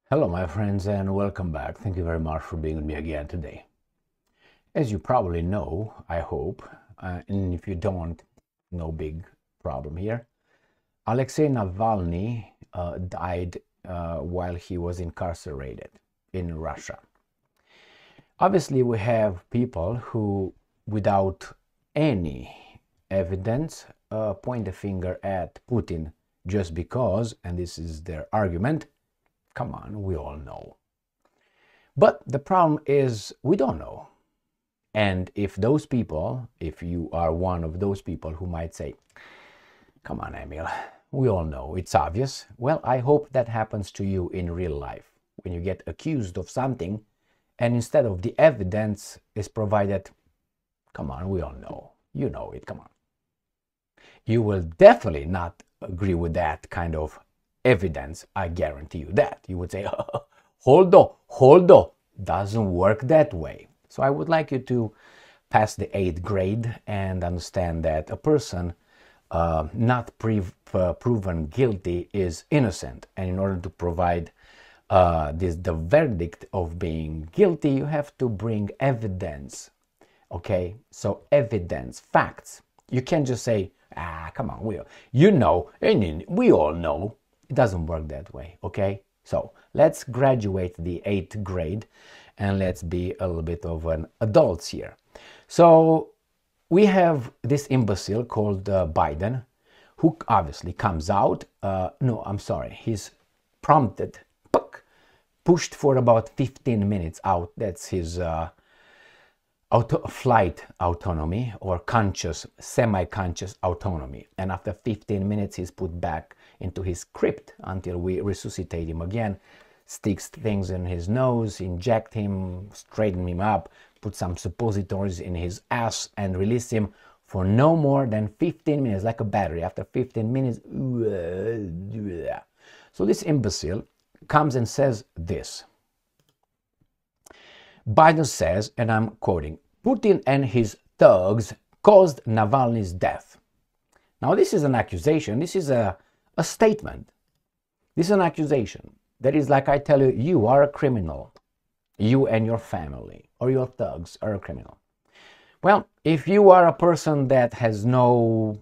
Hello my friends and welcome back. Thank you very much for being with me again today. As you probably know, I hope, and if you don't, no big problem here. Alexei Navalny died while he was incarcerated in Russia. Obviously we have people who, without any evidence, point the finger at Putin just because, and this is their argument. Come on, we all know. But the problem is we don't know. And if those people, if you are one of those people who might say, come on, Emil, we all know, it's obvious. Well, I hope that happens to you in real life when you get accused of something and instead of the evidence is provided, come on, we all know, you know it, come on. You will definitely not agree with that kind of evidence, I guarantee you that. You would say, hold on, doesn't work that way. So I would like you to pass the 8th grade and understand that a person not proven guilty is innocent. And in order to provide the verdict of being guilty, you have to bring evidence. Okay, so evidence, facts. You can't just say, come on, we all know. It doesn't work that way, okay? So let's graduate the 8th grade and let's be a little bit of an adults here. So we have this imbecile called Biden, who obviously comes out, he's prompted, pushed for about 15 minutes out. That's his flight autonomy or conscious, semi-conscious autonomy. And after 15 minutes, he's put back into his crypt until we resuscitate him again, sticks things in his nose, inject him, straighten him up, put some suppositories in his ass and release him for no more than 15 minutes, like a battery. After 15 minutes, so this imbecile comes and says this. Biden says, and I'm quoting, Putin and his thugs caused Navalny's death. Now this is an accusation, this is a statement. This is an accusation. That is like I tell you, you are a criminal. You and your family or your thugs are a criminal. Well, if you are a person that has no,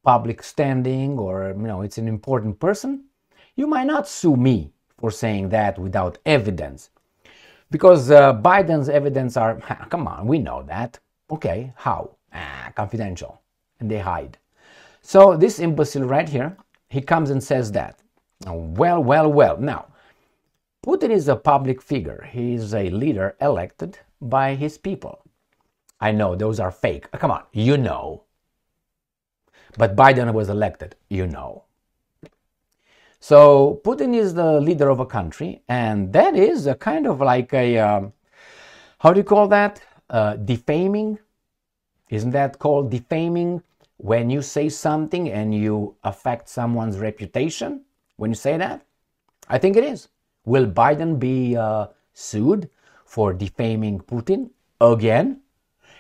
public standing or, it's an important person, you might not sue me for saying that without evidence. Because Biden's evidence are, come on, we know that. Okay, how? Confidential. And they hide. So this imbecile right here, he comes and says that. Well. Now, Putin is a public figure. He is a leader elected by his people. I know those are fake. Come on, you know. But Biden was elected, you know. So Putin is the leader of a country, and that is a kind of like a, how do you call that? Defaming? Isn't that called defaming? When you say something and you affect someone's reputation? When you say that? I think it is. Will Biden be sued for defaming Putin again?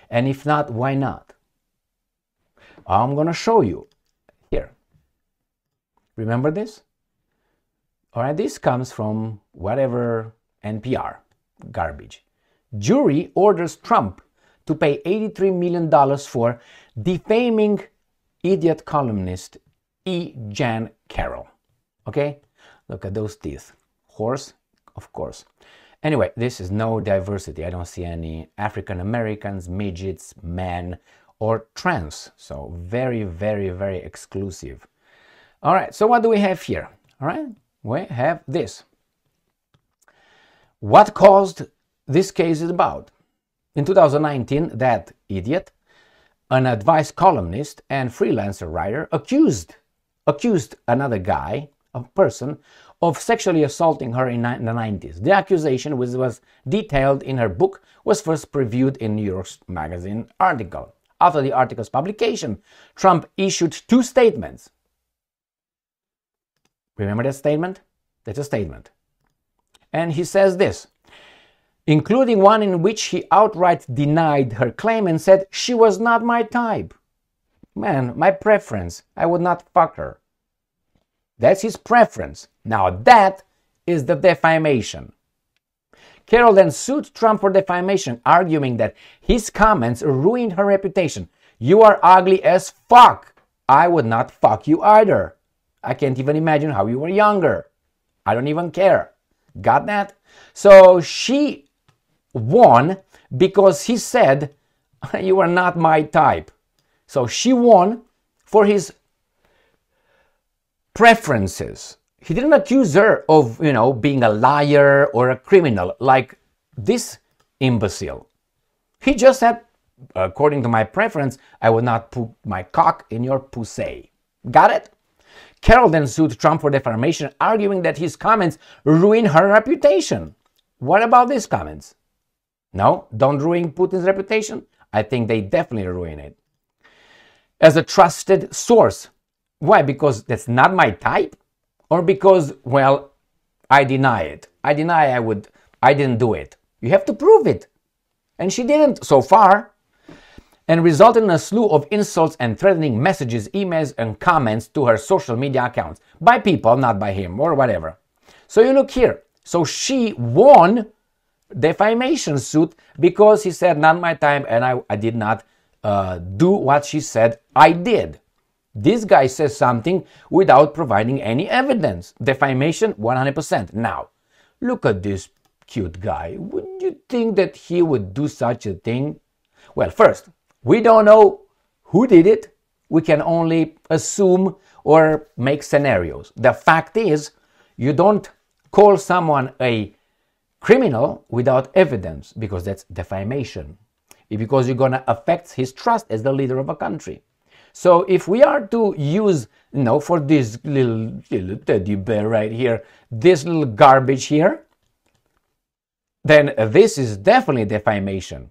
And if not, why not? I'm going to show you here. Remember this? All right, this comes from whatever NPR, garbage. Jury orders Trump to pay $83 million for defaming idiot columnist E. Jan Carroll. Okay, look at those teeth. Horse, of course. Anyway, this is no diversity. I don't see any African Americans, midgets, men, or trans. So very, very, very exclusive. All right, so what do we have here? All right. We have this. What caused this case is about? In 2019, that idiot, an advice columnist and freelancer writer, accused another guy, a person, of sexually assaulting her in the 90s. The accusation, which was detailed in her book, was first previewed in New York Magazine article. After the article's publication, Trump issued 2 statements. Remember that statement? That's a statement. And he says this, including one in which he outright denied her claim and said she was not my type. Man, my preference. I would not fuck her. That's his preference. Now that is the defamation. Carol then sued Trump for defamation, arguing that his comments ruined her reputation. You are ugly as fuck. I would not fuck you either. I can't even imagine how you were younger. I don't even care. Got that? So she won because he said, you are not my type. So she won for his preferences. He didn't accuse her of, being a liar or a criminal like this imbecile. He just said, according to my preference, I would not put my cock in your pussy. Got it? Carol then sued Trump for defamation, arguing that his comments ruin her reputation. What about these comments? No, don't ruin Putin's reputation? I think they definitely ruin it. As a trusted source. Why? Because that's not my type? Or because, well, I deny it. I deny I didn't do it. You have to prove it. And she didn't so far. And resulted in a slew of insults and threatening messages, emails, and comments to her social media accounts. By people, not by him, or whatever. So you look here. So she won defamation suit because he said, not my time, and I did not do what she said I did. This guy says something without providing any evidence. Defamation, 100%. Now, look at this cute guy. Wouldn't you think that he would do such a thing? Well, first, we don't know who did it. We can only assume or make scenarios. The fact is, you don't call someone a criminal without evidence, because that's defamation. Because you're going to affect his trust as the leader of a country. So if we are to use, for this little teddy bear right here, this little garbage here, then this is definitely defamation.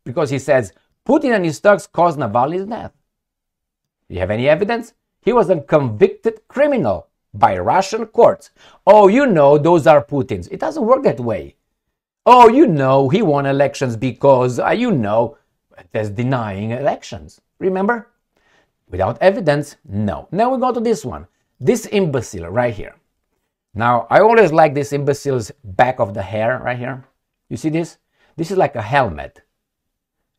Because he says, Putin and his thugs caused Navalny's death. Do you have any evidence? He was a convicted criminal by Russian courts. Oh, those are Putin's. It doesn't work that way. Oh, he won elections because, that's denying elections. Remember? Without evidence, no. Now we go to this one. This imbecile right here. Now, I always like this imbecile's back of the hair right here. You see this? This is like a helmet.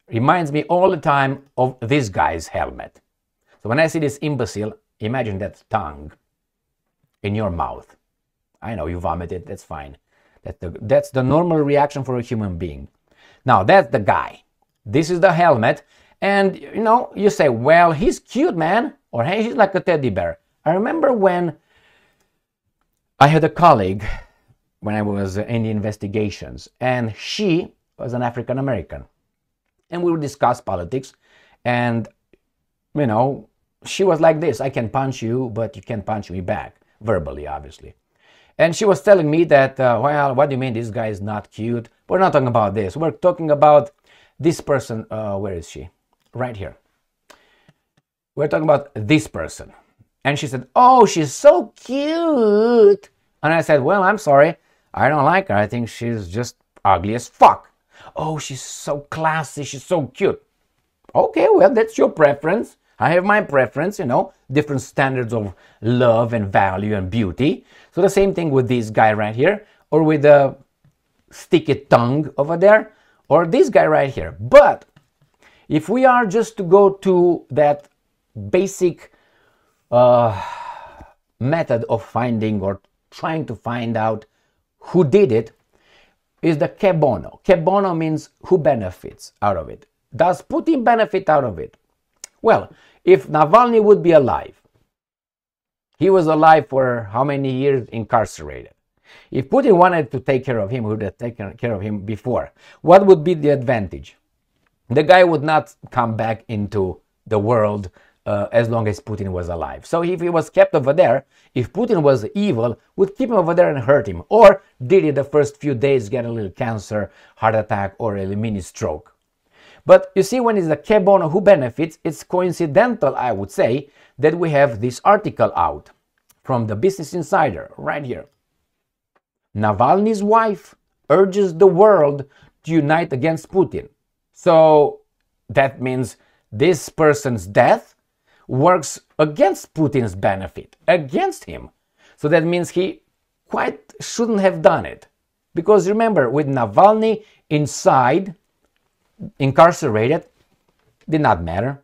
Reminds me all the time of this guy's helmet. So when I see this imbecile, imagine that tongue in your mouth. I know you vomited, that's fine. That's the normal reaction for a human being. Now, that's the guy. This is the helmet. And, you say, well, he's cute, man. Or, hey, he's like a teddy bear. I remember when I had a colleague when I was in the investigations. And she was an African American. And we would discuss politics. And, she was like this. I can punch you, but you can't punch me back. Verbally, obviously. And she was telling me that, well, what do you mean this guy is not cute? We're not talking about this. We're talking about this person. Where is she? Right here. We're talking about this person. And she said, oh, she's so cute. And I said, well, I'm sorry. I don't like her. I think she's just ugly as fuck. Oh, she's so classy. She's so cute. Okay, well, that's your preference. I have my preference, different standards of love and value and beauty. So the same thing with this guy right here, or with the sticky tongue over there, or this guy right here. But if we are just to go to that basic method of finding or trying to find out who did it, is the che bono. Che bono means who benefits out of it. Does Putin benefit out of it? Well, if Navalny would be alive, he was alive for how many years incarcerated? If Putin wanted to take care of him, he would have taken care of him before. What would be the advantage? The guy would not come back into the world as long as Putin was alive. So if he was kept over there, if Putin was evil, would keep him over there and hurt him. Or did he the first few days get a little cancer, heart attack, or a mini stroke? But you see, when it's the che bono who benefits, it's coincidental, I would say, that we have this article out from the Business Insider right here. Navalny's wife urges the world to unite against Putin. So that means this person's death works against Putin's benefit, against him. So that means he quite shouldn't have done it. Because remember, with Navalny inside, incarcerated, did not matter.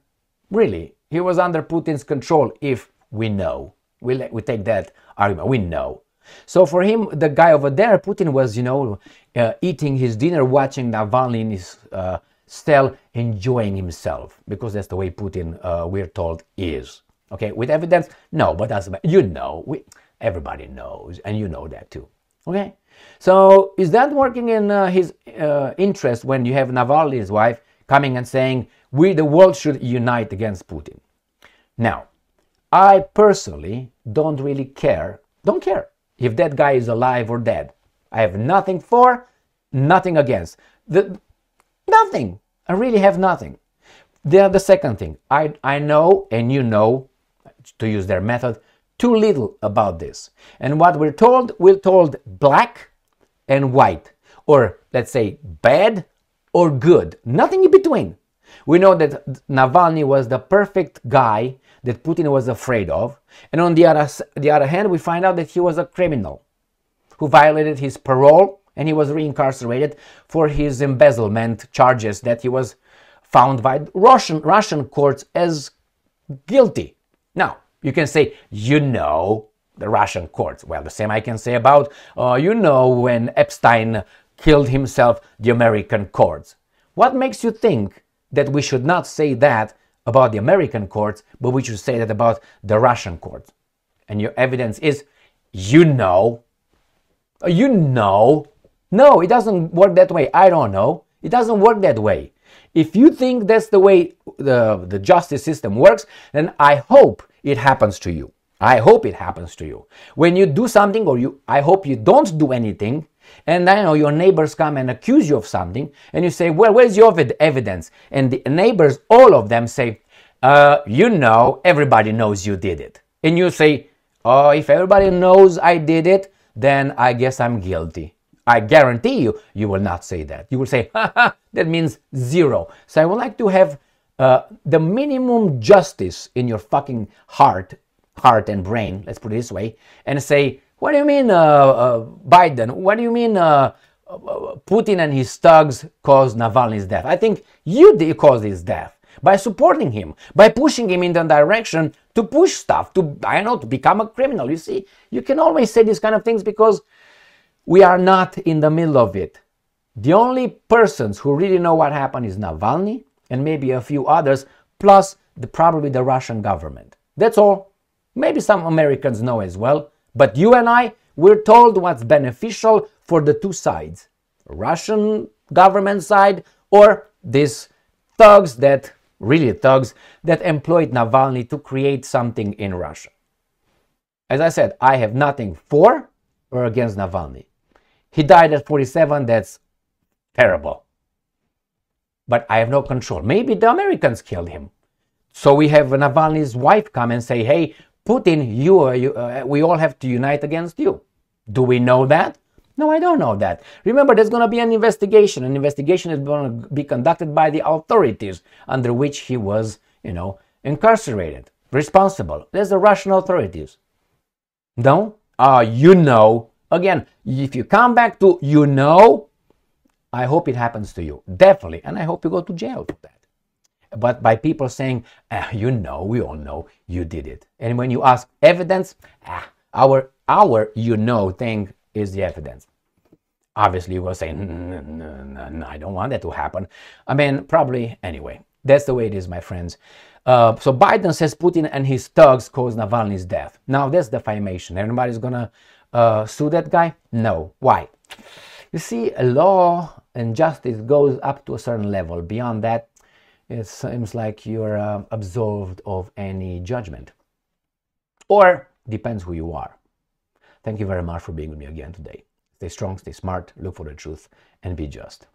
Really, he was under Putin's control, if we know. We take that argument, we know. So for him, the guy over there, Putin was, eating his dinner, watching Navalny in his cell, enjoying himself. Because that's the way Putin, we're told, is. Okay, with evidence? No, but that's, everybody knows, and you know that too. Okay, so is that working in his interest when you have Navalny's wife coming and saying, the world should unite against Putin? Now, I personally don't really care, if that guy is alive or dead. I have nothing for, nothing against. Nothing. I really have nothing. The second thing, I know, and you know, to use their method, too little about this. And what we're told black and white, or let's say bad or good, nothing in between. We know that Navalny was the perfect guy that Putin was afraid of, and on the other hand, we find out that he was a criminal who violated his parole, and he was reincarcerated for his embezzlement charges that he was found by Russian courts as guilty. Now, you can say, the Russian courts. Well, the same I can say about, when Epstein killed himself, the American courts. What makes you think that we should not say that about the American courts, but we should say that about the Russian courts? And your evidence is, No, it doesn't work that way. I don't know. It doesn't work that way. If you think that's the way the justice system works, then I hope it happens to you. I hope it happens to you. When you do something, I hope you don't do anything, and I know your neighbors come and accuse you of something, and you say, well, where's your evidence? And the neighbors, all of them say, everybody knows you did it. And you say, oh, if everybody knows I did it, then I guess I'm guilty. I guarantee you will not say that. You will say, that means zero. So I would like to have the minimum justice in your fucking heart and brain, let's put it this way, and say, what do you mean, Biden? What do you mean Putin and his thugs caused Navalny's death? I think you caused his death by supporting him, by pushing him in the direction to push stuff, to become a criminal. You see, you can always say these kind of things because we are not in the middle of it. The only persons who really know what happened is Navalny and maybe a few others, plus probably the Russian government. That's all. Maybe some Americans know as well, but you and I, we're told what's beneficial for the two sides. Russian government side or these thugs that employed Navalny to create something in Russia. As I said, I have nothing for or against Navalny. He died at 47, that's terrible. But I have no control. Maybe the Americans killed him. So we have Navalny's wife come and say, hey, Putin, we all have to unite against you. Do we know that? No, I don't know that. Remember, there's going to be an investigation. An investigation is going to be conducted by the authorities under which he was, incarcerated, responsible. There's the Russian authorities. No? Again, if you come back to I hope it happens to you. Definitely. And I hope you go to jail for that. But by people saying, we all know you did it. And when you ask evidence, our thing is the evidence. Obviously, you will say, no, I don't want that to happen. I mean, probably, anyway. That's the way it is, my friends. So Biden says Putin and his thugs caused Navalny's death. Now, that's defamation. Everybody's going to sue that guy? No. Why? You see, law and justice goes up to a certain level. Beyond that, it seems like you're absolved of any judgment. Or, depends who you are. Thank you very much for being with me again today. Stay strong, stay smart, look for the truth, and be just.